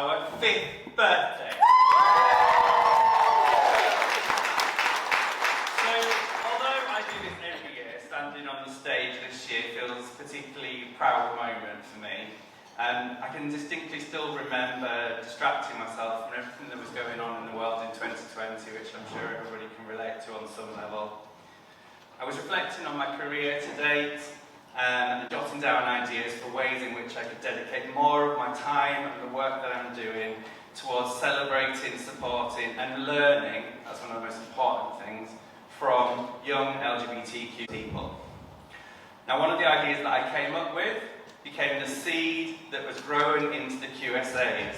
our 5th birthday. So, although I do this every year, standing on the stage this year feels a particularly proud moment for me. I can distinctly still remember distracting myself from everything that was going on in the world in 2020, which I'm sure everybody can relate to on some level. I was reflecting on my career to date and jotting down ideas for ways in which I could dedicate more of my time and the work that I'm doing towards celebrating, supporting and learning, that's one of the most important things, from young LGBTQ people. Now, one of the ideas that I came up with became the seed that was grown into the QSAs.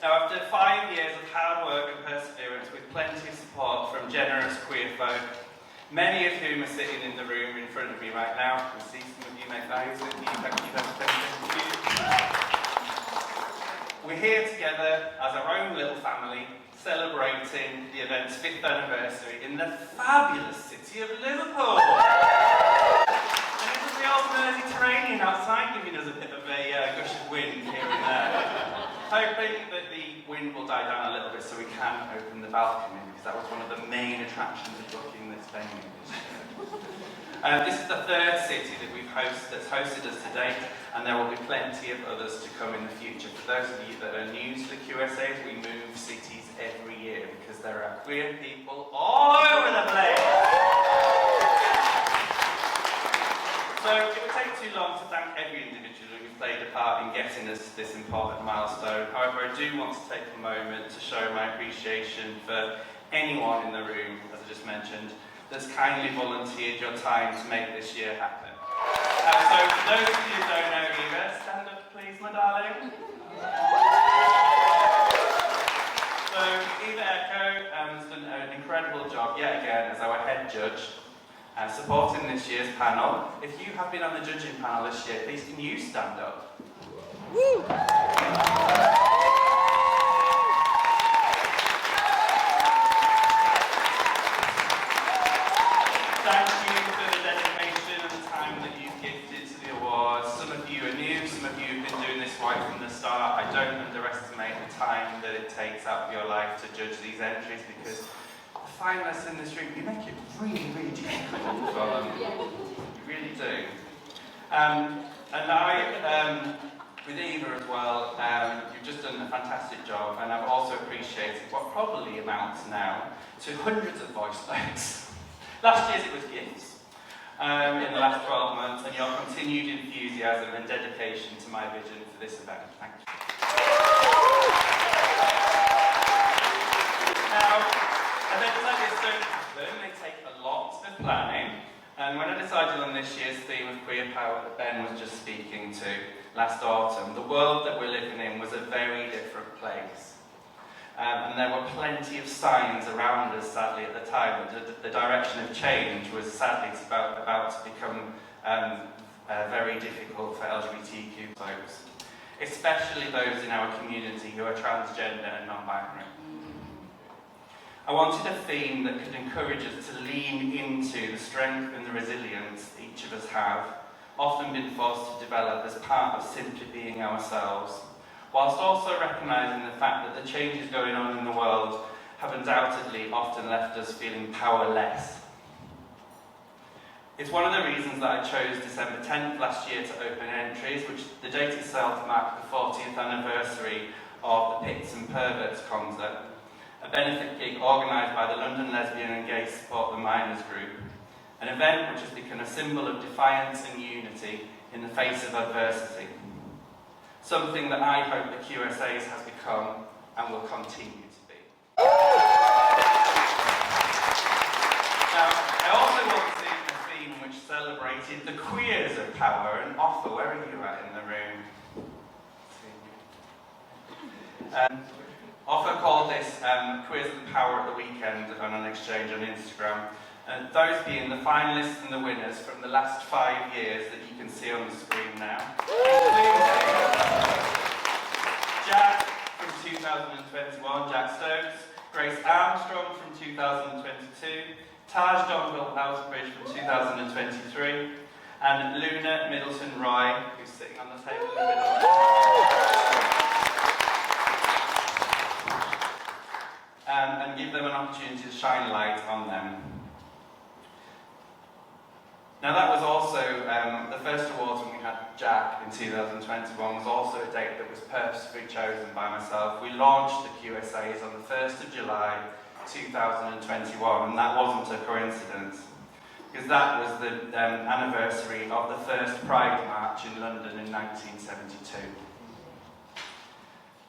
Now, after 5 years of hard work and perseverance with plenty of support from generous queer folk, many of whom are sitting in the room in front of me right now, I can see some of you make eyes with me, thank you. We're here together as our own little family, celebrating the event's 5th anniversary in the fabulous city of Liverpool. And it's the old Mediterranean outside giving us a bit of a gush of wind here and there. Hoping that the wind will die down a little bit so we can open the balcony, because that was one of the main attractions of booking this venue this year. This is the 3rd city that that's hosted us to date, and there will be plenty of others to come in the future. For those of you that are new to the QSAs, we move cities every year because there are queer people all over the place. So it would take too long to thank every individual who played a part in getting us this important milestone. However, I do want to take a moment to show my appreciation for anyone in the room, as I just mentioned, that's kindly volunteered your time to make this year happen. So for those of you who don't know Eva, stand up please, my darling. So Eva Echo has done an incredible job yet again as our head judge, supporting this year's panel. If you have been on the judging panel this year, please can you stand up? Woo! Thank you for the dedication and the time that you've gifted to the awards. Some of you are new, some of you have been doing this right from the start. I don't underestimate the time that it takes out of your life to judge these entries, because the finalists in this room, you make it really, really difficult for them. You really do. And I, with Eva as well, you've just done a fantastic job, and I've also appreciated what probably amounts now to hundreds of voice notes. Last year's it was gifts in the last 12 months, and your continued enthusiasm and dedication to my vision for this event. Thank you. Now, events like this don't happen, they take a lot of planning, and when I decided on this year's theme of queer power that Ben was just speaking to last autumn, the world that we're living in was a very different place. And there were plenty of signs around us, sadly, at the time, that the direction of change was sadly about to become very difficult for LGBTQ folks, especially those in our community who are transgender and non-binary. I wanted a theme that could encourage us to lean into the strength and the resilience each of us have, often been forced to develop as part of simply being ourselves, whilst also recognising the fact that the changes going on in the world have undoubtedly often left us feeling powerless. It's one of the reasons that I chose December 10th last year to open entries, which the date itself marked the 40th anniversary of the Pits and Perverts concert, a benefit gig organised by the London Lesbian and Gay Support the Minors group, an event which has become a symbol of defiance and unity in the face of adversity. Something that I hope the QSAs has become and will continue to be. Now, I also want to see a theme which celebrated the queers of power, and Offer, where are you at in the room? Offer called this Queers of Power at the Weekend on an exchange on Instagram. And those being the finalists and the winners from the last 5 years that you can see on the screen now. Jack from 2021, Jack Stokes, Grace Armstrong from 2022, Taj Dongle Housebridge from 2023, and Luna Middleton-Roy, who's sitting on the table in the middle. And give them an opportunity to shine light on them. Now that was also, the first awards when we had Jack in 2021 was also a date that was purposefully chosen by myself. We launched the QSAs on the 1st of July 2021, and that wasn't a coincidence, because that was the anniversary of the first Pride March in London in 1972.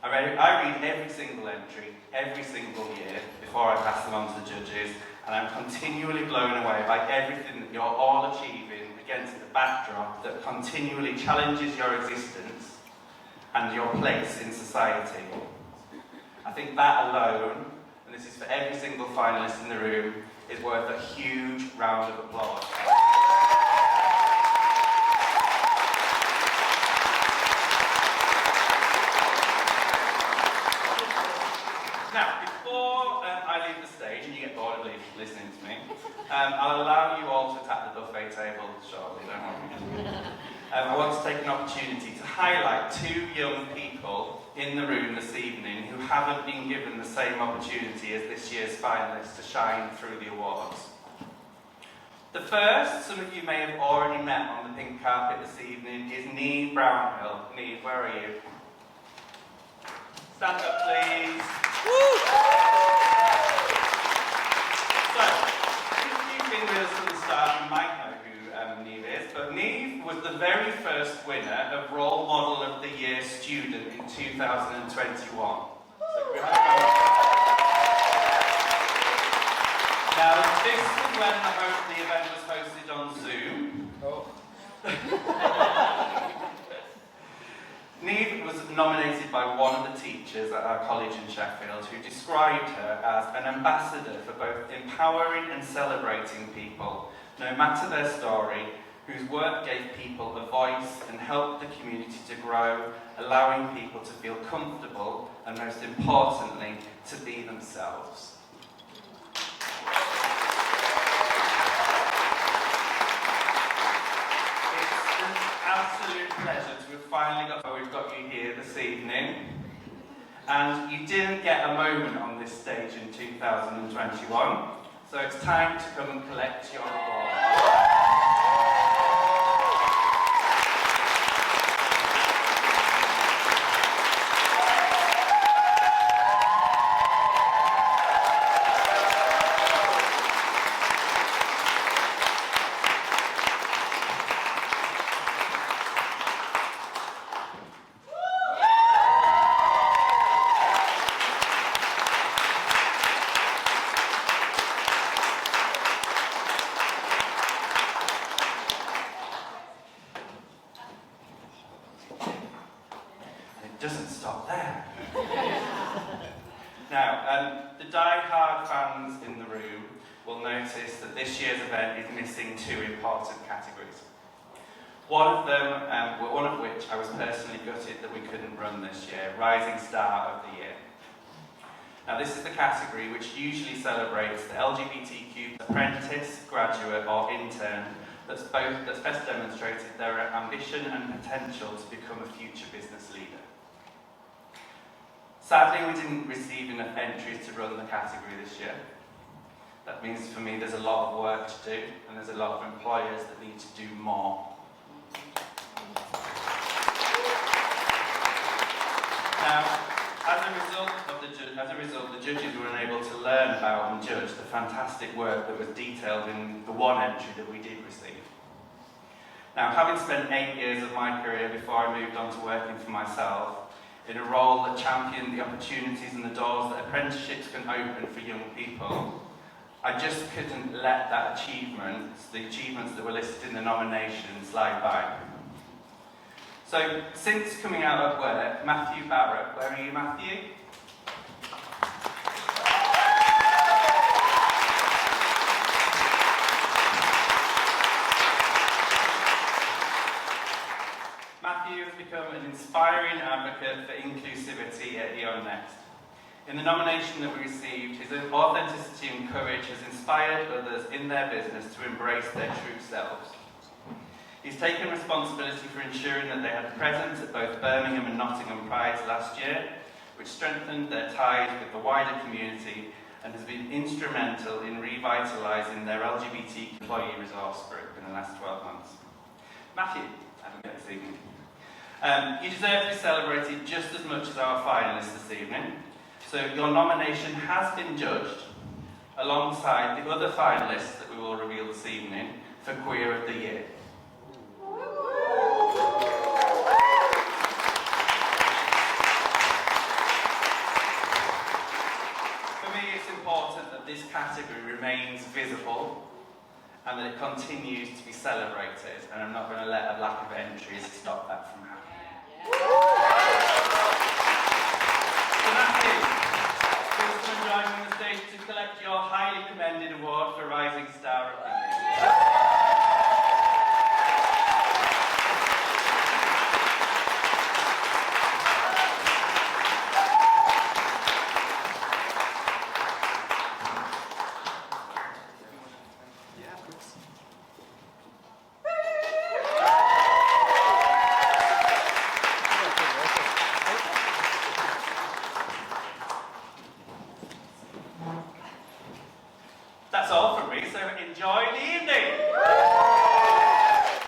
I read every single entry, every single year, before I pass them on to the judges, and I'm continually blown away by everything that you're all achieving against the backdrop that continually challenges your existence and your place in society. I think that alone, and this is for every single finalist in the room, is worth a huge round of applause. Now, before I leave the stage, and you get bored of listening to me, I'll allow you all to attack the buffet table shortly, don't worry. I want to take an opportunity to highlight two young people in the room this evening who haven't been given the same opportunity as this year's finalists to shine through the awards. The first, some of you may have already met on the pink carpet this evening, is Neve Brownhill. Neve, where are you? Stand up, please. So, if you've been with us from the start, you might know who Neve is, but Neve was the very first winner of Role Model of the Year student in 2021. Now, this was when the event was hosted on Zoom. Neve was nominated by one of the teachers at our college in Sheffield, who described her as an ambassador for both empowering and celebrating people, no matter their story, whose work gave people a voice and helped the community to grow, allowing people to feel comfortable and, most importantly, to be themselves. Absolute pleasure to have finally we've got you here this evening, and you didn't get a moment on this stage in 2021, so it's time to come and collect your award. Doesn't stop there. Now, the die-hard fans in the room will notice that this year's event is missing two important categories. One of which I was personally gutted that we couldn't run this year, Rising Star of the Year. Now, this is the category which usually celebrates the LGBTQ apprentice, graduate, or intern that's best demonstrated their ambition and potential to become a future business leader. Sadly, we didn't receive enough entries to run the category this year. That means for me there's a lot of work to do, and there's a lot of employers that need to do more. Now, as a result, the judges were unable to learn about and judge the fantastic work that was detailed in the one entry that we did receive. Now, having spent 8 years of my career before I moved on to working for myself, in a role that championed the opportunities and the doors that apprenticeships can open for young people, I just couldn't let the achievements that were listed in the nomination slide by. So, since coming out of work, Matthew Barrett, where are you, Matthew? Matthew has become an inspiring advocate for inclusivity at e.on Next. In the nomination that we received, his authenticity and courage has inspired others in their business to embrace their true selves. He's taken responsibility for ensuring that they had a presence at both Birmingham and Nottingham Prides last year, which strengthened their ties with the wider community and has been instrumental in revitalising their LGBT employee resource group in the last 12 months. Matthew, I don't get this evening. You deserve to be celebrated just as much as our finalists this evening. So your nomination has been judged alongside the other finalists that we will reveal this evening for Queer of the Year. For me, it's important that this category remains visible and that it continues to be celebrated, and I'm not going to let a lack of entries stop that from happening.